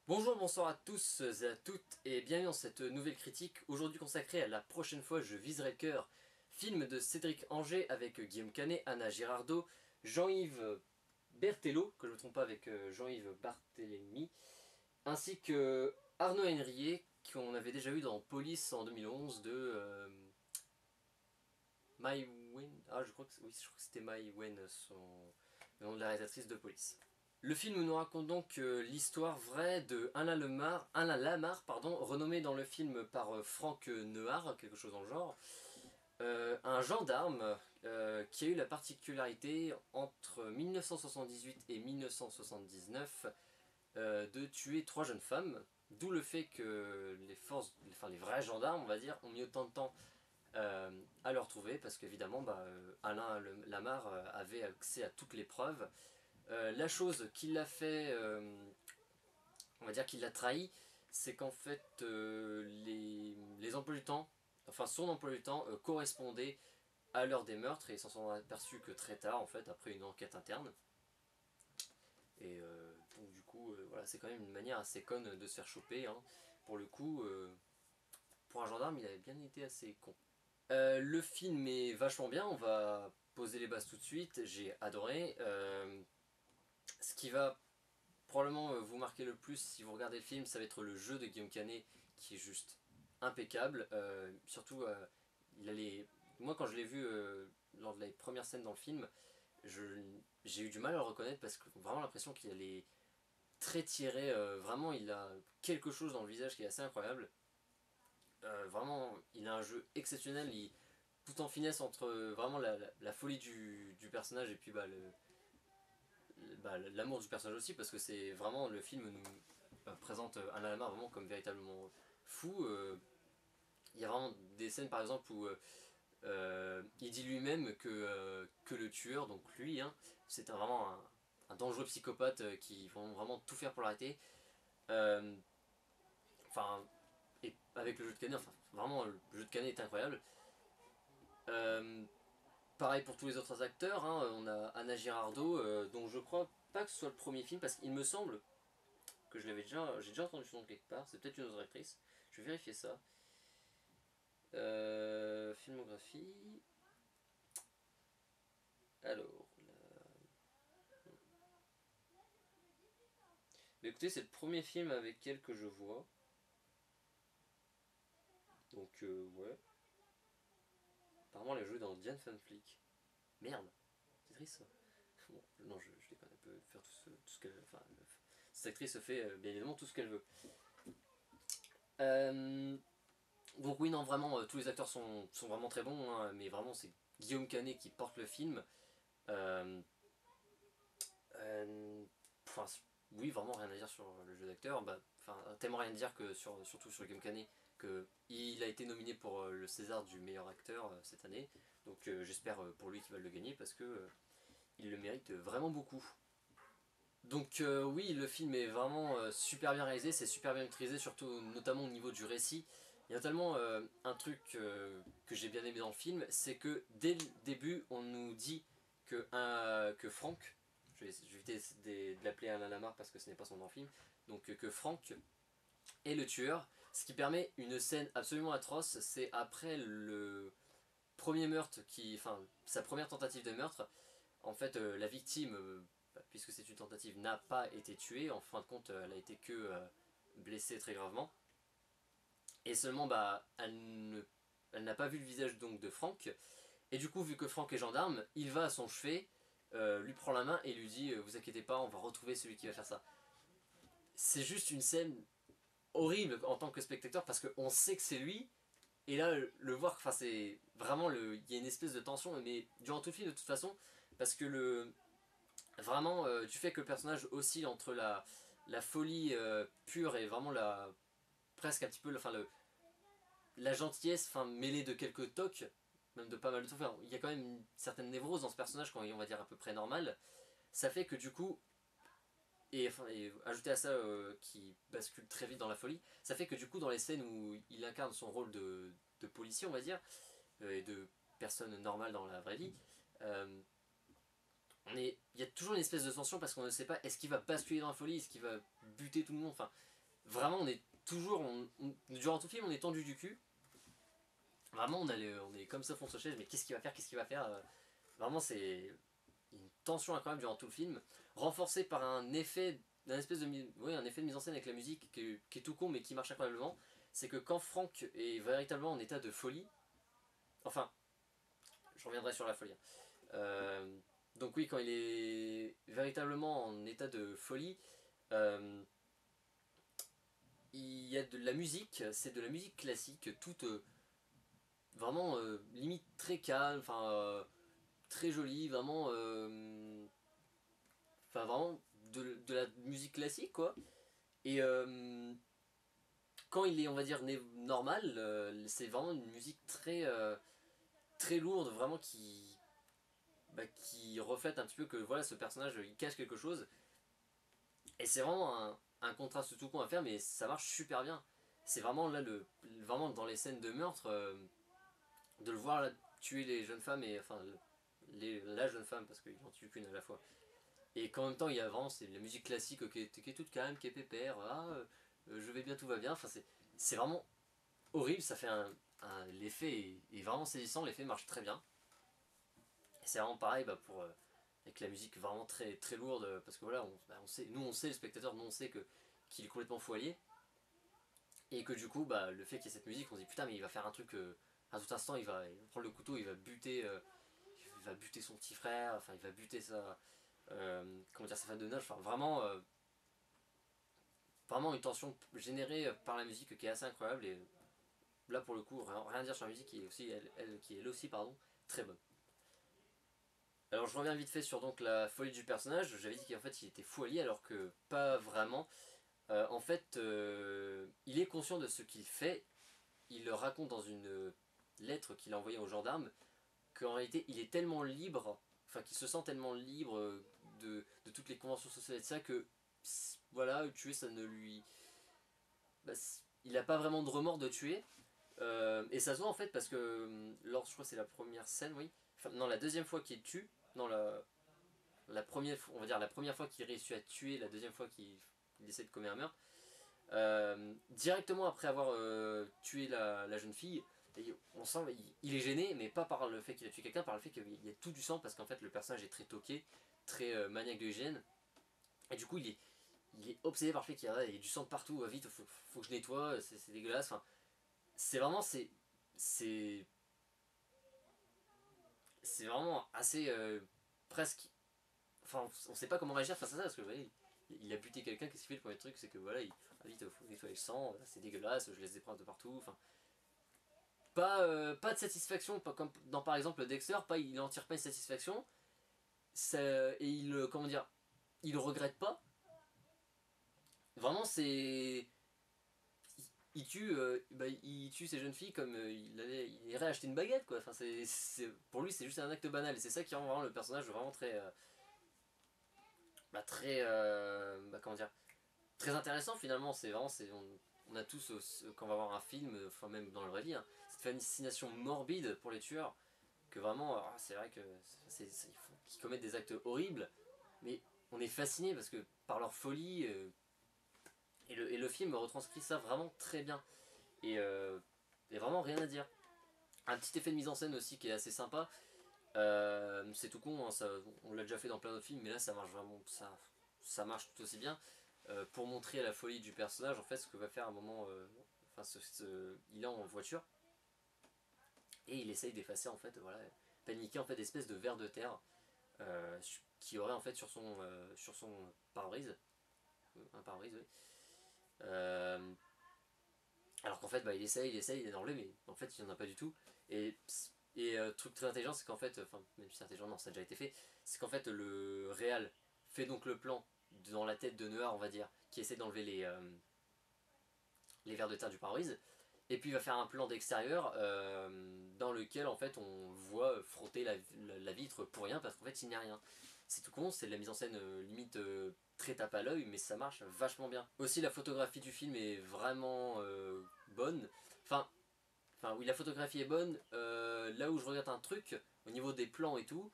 Bonjour, bonsoir à tous et à toutes et bienvenue dans cette nouvelle critique, aujourd'hui consacrée à La prochaine fois je viserai le cœur, film de Cédric Angers avec Guillaume Canet, Anna Girardot, Jean-Yves Berthelot, que je ne me trompe pas avec Jean-Yves Barthélémy, ainsi que Arnaud Henriet, qu'on avait déjà eu dans Police en 2011 de Mai Wen. Ah, je crois que, oui, je crois que c'était Mai Wen, le nom de la réalisatrice de Police. Le film nous raconte donc l'histoire vraie de Alain Lamar, pardon, renommé dans le film par Franck Neuard, quelque chose dans le genre, un gendarme qui a eu la particularité entre 1978 et 1979 de tuer trois jeunes femmes, d'où le fait que les forces, enfin les vrais gendarmes, on va dire, ont mis autant de temps à le retrouver parce qu'évidemment Alain Lamar avait accès à toutes les preuves. La chose qui l'a fait, on va dire qu'il l'a trahi, c'est qu'en fait les emplois du temps, enfin son emploi du temps correspondait à l'heure des meurtres et ils s'en sont aperçus que très tard en fait après une enquête interne. Et donc du coup voilà, c'est quand même une manière assez conne de se faire choper, hein. Pour le coup, pour un gendarme il avait bien été assez con. Le film est vachement bien, on va poser les bases tout de suite, j'ai adoré. Ce qui va probablement vous marquer le plus si vous regardez le film, ça va être le jeu de Guillaume Canet qui est juste impeccable. Surtout, il a les... moi quand je l'ai vu lors de la première scène dans le film, j'ai eu du mal à le reconnaître parce que vraiment l'impression qu'il a les traits tirés, vraiment il a quelque chose dans le visage qui est assez incroyable. Vraiment, il a un jeu exceptionnel, tout en finesse entre vraiment la folie du personnage et puis l'amour du personnage aussi, parce que c'est vraiment, le film nous présente Alain Lamar vraiment comme véritablement fou. Il y a vraiment des scènes par exemple où il dit lui-même que le tueur, donc lui, hein, c'est vraiment un dangereux psychopathe qui vont vraiment tout faire pour l'arrêter. Euh, Enfin, et avec le jeu de Canet, enfin vraiment le jeu de Canet est incroyable. Euh, Pareil pour tous les autres acteurs, hein, on a Anna Girardot, dont je crois pas que ce soit le premier film, parce qu'il me semble que j'ai déjà entendu son nom quelque part, c'est peut-être une autre actrice, je vais vérifier ça. Filmographie, alors, mais écoutez, c'est le premier film avec elle que je vois, donc ouais, apparemment elle a joué dans Diane Van Fleek. Merde, c'est triste ça. Bon, non, je déconne, elle peut faire tout ce qu'elle... Enfin, cette actrice fait bien évidemment tout ce qu'elle veut. Euh, donc oui, non, vraiment, tous les acteurs sont vraiment très bons, hein, mais vraiment c'est Guillaume Canet qui porte le film. Euh, Euh, enfin, oui, vraiment rien à dire sur le jeu d'acteur. Enfin, tellement rien à dire que surtout sur Guillaume Canet, qu'il a été nominé pour le César du meilleur acteur cette année. Donc j'espère pour lui qu'il va le gagner parce que il le mérite vraiment beaucoup. Donc oui, le film est vraiment super bien réalisé, c'est super bien maîtrisé, surtout notamment au niveau du récit. Il y a notamment un truc que j'ai bien aimé dans le film, c'est que dès le début, on nous dit que Franck, je vais éviter de l'appeler Alain Lamar parce que ce n'est pas son nom dans le film, donc que Franck est le tueur, ce qui permet une scène absolument atroce, c'est après le premier meurtre, enfin sa première tentative de meurtre, en fait, la victime, puisque c'est une tentative, n'a pas été tuée. En fin de compte, elle a été que blessée très gravement. Et seulement, elle n'a pas vu le visage donc de Franck. Et du coup, vu que Franck est gendarme, il va à son chevet, lui prend la main et lui dit vous inquiétez pas, on va retrouver celui qui va faire ça. C'est juste une scène horrible en tant que spectateur parce qu'on sait que c'est lui. Et là, le voir, enfin, c'est vraiment il y a une espèce de tension, mais durant tout le film de toute façon, parce que vraiment, tu fais que le personnage oscille entre la folie pure et vraiment presque un petit peu la gentillesse, enfin, mêlée de quelques tocs, même de pas mal de trucs. Enfin, il y a quand même une certaine névrose dans ce personnage, quand on va dire à peu près normal. Ça fait que du coup, et ajouter à ça qui bascule très vite dans la folie, ça fait que du coup, dans les scènes où il incarne son rôle de policier, on va dire, et de personne normale dans la vraie vie, euh, il y a toujours une espèce de tension parce qu'on ne sait pas est-ce qu'il va basculer dans la folie, est-ce qu'il va buter tout le monde. Enfin, vraiment on est toujours, durant tout le film on est tendu du cul. Vraiment on est comme ça fonce aux chaises, mais qu'est-ce qu'il va faire, qu'est-ce qu'il va faire Vraiment c'est une tension incroyable durant tout le film, renforcée par un espèce de, oui, un effet de mise en scène avec la musique qui est tout con mais qui marche incroyablement. C'est que quand Frank est véritablement en état de folie, enfin, je reviendrai sur la folie. Euh, donc oui, quand il est véritablement en état de folie, euh, il y a de la musique, c'est de la musique classique, toute vraiment limite très calme, enfin très jolie, vraiment, enfin vraiment de la musique classique quoi. Et quand il est, on va dire, normal, c'est vraiment une musique très lourde, vraiment qui reflète un petit peu que voilà, ce personnage il cache quelque chose. Et c'est vraiment un contraste tout con à faire, mais ça marche super bien. C'est vraiment là, vraiment dans les scènes de meurtre, de le voir là, tuer les jeunes femmes, et enfin la jeune femme, parce qu'il n'en tue qu'une à la fois. Et qu'en même temps, il y a vraiment c'est la musique classique qui est toute calme, qui est pépère, je vais bien, tout va bien. Enfin, c'est vraiment horrible, ça fait l'effet est vraiment saisissant, l'effet marche très bien. Et c'est vraiment pareil avec la musique vraiment très lourde, parce que voilà, on sait, nous on sait, le spectateur, nous on sait qu'il est complètement foyer, et que du coup, le fait qu'il y ait cette musique, on se dit putain, mais il va faire un truc, à tout instant, il va prendre le couteau, il va buter son petit frère, enfin, il va buter comment dire, sa femme de noces, enfin, vraiment une tension générée par la musique qui est assez incroyable, et là pour le coup, rien à dire sur la musique qui est aussi, qui est elle aussi, pardon, très bonne. Alors je reviens vite fait sur donc la folie du personnage. J'avais dit qu'en fait il était fou allié alors que pas vraiment. En fait, il est conscient de ce qu'il fait. Il le raconte dans une lettre qu'il a envoyée aux gendarmes qu'en réalité il est tellement libre, enfin qu'il se sent tellement libre de toutes les conventions sociales et de ça que voilà, tuer ça ne lui... il n'a pas vraiment de remords de tuer. Et ça se voit en fait parce que je crois que c'est la première scène, oui. Enfin, non, la deuxième fois qu'il tue, non, la première, on va dire la première fois qu'il réussit à tuer, la deuxième fois qu'il essaie de commettre un meurtre, directement après avoir tué la jeune fille, et on sent il est gêné, mais pas par le fait qu'il a tué quelqu'un, par le fait qu'il y a tout du sang, parce qu'en fait le personnage est très toqué, très maniaque de hygiène, et du coup il est obsédé par le fait qu'il y a du sang de partout, vite, faut que je nettoie, c'est dégueulasse, enfin, c'est vraiment, c'est c'est vraiment assez presque, enfin on sait pas comment réagir face à ça, parce que vous voyez, il a buté quelqu'un, qu'est-ce qu'il fait? Le premier truc c'est que voilà, vite faut nettoyer le sang, c'est dégueulasse, je laisse des preuves de partout, enfin pas de satisfaction, pas comme dans par exemple Dexter, il n'en tire pas une satisfaction, et comment dire, il le regrette pas, vraiment c'est, il tue ces jeunes filles comme il irait acheter une baguette quoi, enfin pour lui c'est juste un acte banal, et c'est ça qui rend vraiment le personnage vraiment très comment dire, très intéressant finalement. C'est vraiment, on a tous quand on va voir un film, enfin même dans le vrai vie, hein, cette fascination morbide pour les tueurs, que vraiment c'est vrai que il faut qu'ils commettent des actes horribles, mais on est fasciné parce que par leur folie, et le film retranscrit ça vraiment très bien, et vraiment rien à dire. Un petit effet de mise en scène aussi qui est assez sympa. C'est tout con, hein, on l'a déjà fait dans plein d'autres films, mais là ça marche vraiment, ça marche tout aussi bien. Pour montrer la folie du personnage, en fait, ce que va faire à un moment, enfin, il est en voiture et il essaye d'effacer, en fait, voilà, paniquer en fait d'espèces de vers de terre, qui aurait en fait sur son pare-brise, un pare-brise, oui. Euh, alors qu'en fait, il essaye d'enlever, mais en fait, il n'y en a pas du tout. Et, truc très intelligent, c'est qu'en fait, enfin, même si c'est intelligent, non, ça a déjà été fait, c'est qu'en fait, le réal fait donc le plan dans la tête de Noir, on va dire, qui essaie d'enlever les vers de terre du pare-brise. Et puis il va faire un plan d'extérieur dans lequel en fait on voit frotter la vitre pour rien, parce qu'en fait il n'y a rien. C'est tout con, c'est de la mise en scène limite très tape à l'œil, mais ça marche vachement bien. Aussi la photographie du film est vraiment bonne. Enfin, oui, la photographie est bonne. Là où je regrette un truc au niveau des plans et tout,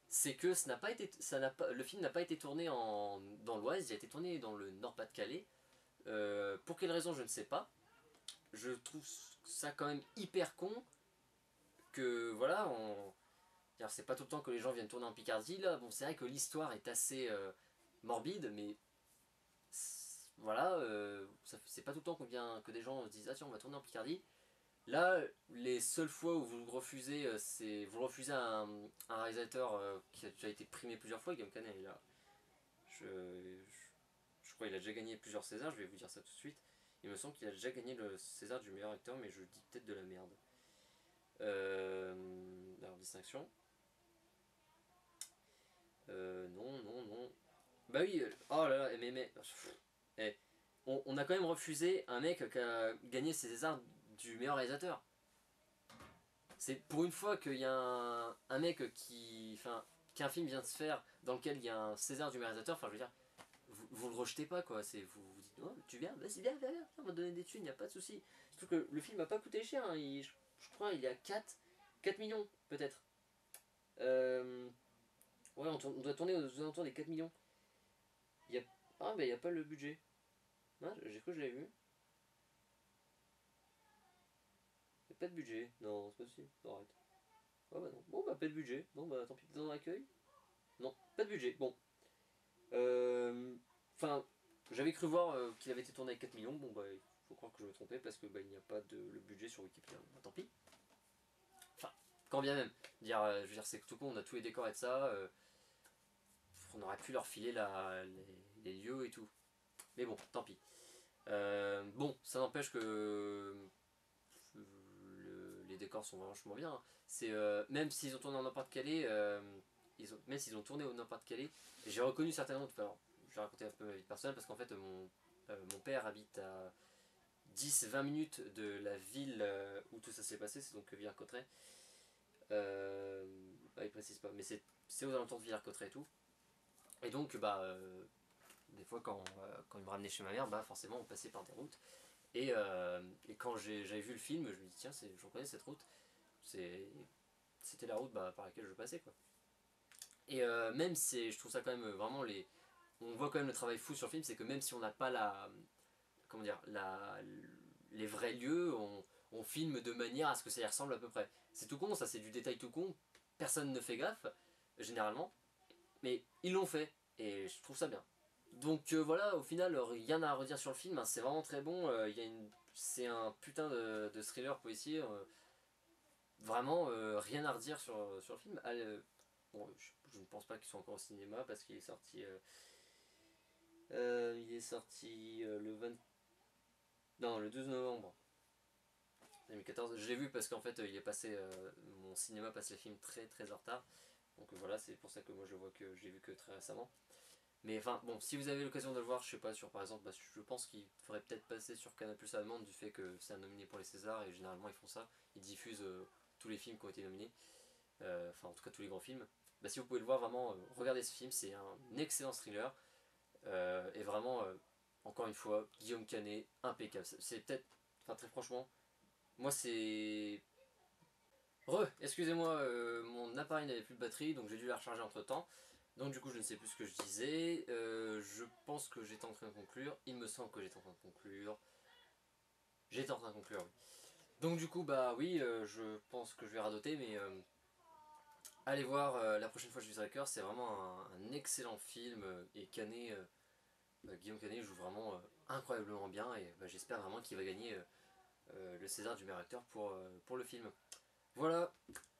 c'est que ça n'a pas été, le film n'a pas été tourné dans l'Oise, il a été tourné dans le Nord-Pas-de-Calais. Pour quelle raison, je ne sais pas. Je trouve ça quand même hyper con que voilà, c'est pas tout le temps que les gens viennent tourner en Picardie là. Bon, c'est vrai que l'histoire est assez morbide, mais voilà, c'est pas tout le temps que des gens se disent ah tiens on va tourner en Picardie. Là, les seules fois où vous le refusez, c'est vous le refusez à un réalisateur qui a déjà été primé plusieurs fois, Guillaume Canet. Je crois qu'il a déjà gagné plusieurs Césars, je vais vous dire ça tout de suite. Il me semble qu'il a déjà gagné le César du meilleur acteur, mais je dis peut-être de la merde. Alors, distinction. Non, non, non. Bah oui, oh là là, eh, on a quand même refusé un mec qui a gagné ses Césars du meilleur réalisateur. C'est pour une fois qu'il y a un mec qui. Enfin, qu'un film vient de se faire dans lequel il y a un César du meilleur réalisateur, enfin je veux dire, vous le rejetez pas quoi, vous dites oh, tu viens, vas-y viens, viens, viens, on va te donner des thunes, y a pas de souci. Surtout que le film a pas coûté cher, hein, je crois il y a 4 millions peut-être. Ouais, on doit tourner aux alentours des 4 millions. Y a, ah bah y a pas le budget. Ah, j'ai cru que je l'avais vu. Y a pas de budget, non c'est pas possible, non, arrête. Ah bah non, bon bah pas de budget, bon bah tant pis, dans l'accueil. Non, pas de budget, bon. Enfin, j'avais cru voir qu'il avait été tourné avec 4 millions. Bon, bah, il faut croire que je me trompais parce que bah, il n'y a pas de le budget sur Wikipédia. Bah, tant pis. Enfin, quand bien même. Je veux dire, c'est que tout con, on a tous les décors et de ça. On aurait pu leur filer les lieux et tout. Mais bon, tant pis. Bon, ça n'empêche que les décors sont vachement bien. C'est même s'ils ont tourné en Nord-Pas-de-Calais, même s'ils ont tourné au Nord-Pas-de-Calais, j'ai reconnu certainement. Alors, je vais raconter un peu ma vie personnelle parce qu'en fait, mon père habite à 10-20 minutes de la ville où tout ça s'est passé, c'est donc Villers-Cotterêts. Bah, il précise pas, mais c'est aux alentours de Villers-Cotterêts et tout. Et donc, bah, des fois, quand il me ramenait chez ma mère, bah, forcément, on passait par des routes. Et quand j'avais vu le film, je me dis, tiens, je reconnais cette route. C'était la route bah, par laquelle je passais, quoi. Et même si je trouve ça quand même vraiment on voit quand même le travail fou sur le film, c'est que même si on n'a pas comment dire, les vrais lieux, on filme de manière à ce que ça y ressemble à peu près. C'est tout con, ça c'est du détail tout con, personne ne fait gaffe, généralement, mais ils l'ont fait, et je trouve ça bien. Donc voilà, au final, rien à redire sur le film, hein, c'est vraiment très bon, c'est un putain de thriller policier, vraiment rien à redire sur le film. Bon, je ne pense pas qu'il soit encore au cinéma parce qu'il est sorti. Il est sorti le 20. Non, le 12 novembre 2014. Je l'ai vu parce qu'en fait, il est passé. Mon cinéma passe les films très très en retard. Donc voilà, c'est pour ça que moi je vois que je l'ai vu que très récemment. Mais enfin, bon, si vous avez l'occasion de le voir, je sais pas, sur par exemple, bah, je pense qu'il faudrait peut-être passer sur Canal Plus allemande du fait que c'est un nominé pour les Césars et généralement ils font ça. Ils diffusent tous les films qui ont été nominés. Enfin en tout cas tous les grands films. Bah, si vous pouvez le voir vraiment, regardez ce film, c'est un excellent thriller. Et vraiment, encore une fois, Guillaume Canet, impeccable. C'est peut-être, enfin très franchement, moi c'est... Excusez-moi, mon appareil n'avait plus de batterie, donc j'ai dû la recharger entre temps. Donc du coup je ne sais plus ce que je disais. Je pense que j'étais en train de conclure. Il me semble que j'étais en train de conclure. J'étais en train de conclure, oui. Donc du coup bah oui, je pense que je vais radoter, mais allez voir la prochaine fois que je suis Striker, c'est vraiment un excellent film et Canet, Guillaume Canet joue vraiment incroyablement bien et bah, j'espère vraiment qu'il va gagner le César du meilleur acteur pour le film. Voilà,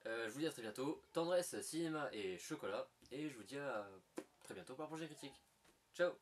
je vous dis à très bientôt. Tendresse, cinéma et chocolat et je vous dis à très bientôt pour la prochaine critique. Ciao.